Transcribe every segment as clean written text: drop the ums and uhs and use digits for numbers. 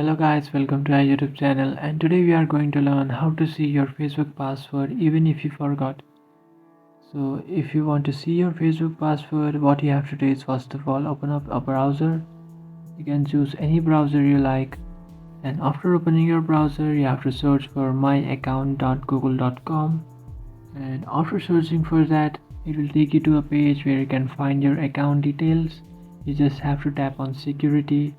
Hello guys, welcome to our YouTube channel, and today we are going to learn how to see your Facebook password even if you forgot. So if you want to see your Facebook password, what you have to do is first of all open up a browser. You can choose any browser you like, and after opening your browser you have to search for myaccount.google.com, and after searching for that it will take you to a page where you can find your account details. You just have to tap on security,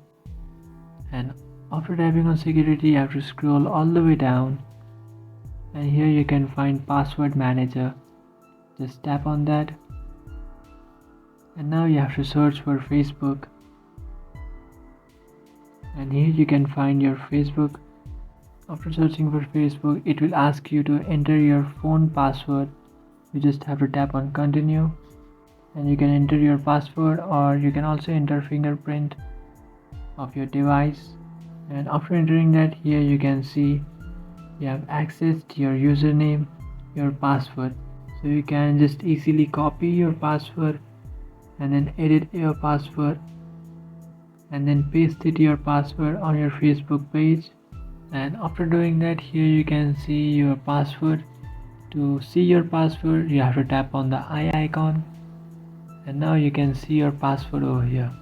and after tapping on security you have to scroll all the way down, and here you can find password manager. Just tap on that, and now you have to search for Facebook, and here you can find your Facebook. After searching for Facebook it will ask you to enter your phone password. You just have to tap on continue, and you can enter your password, or you can also enter fingerprint of your device. And after entering that, here you can see you have access to your username, your password, so you can just easily copy your password and then edit your password and then paste it your password on your Facebook page. And after doing that, here you can see your password. To see your password you have to tap on the eye icon, and now you can see your password over here.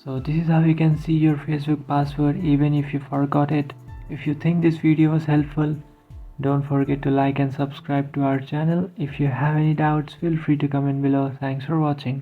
So this is how you can see your Facebook password even if you forgot it. If you think this video was helpful, don't forget to like and subscribe to our channel. If you have any doubts, feel free to comment below. Thanks for watching.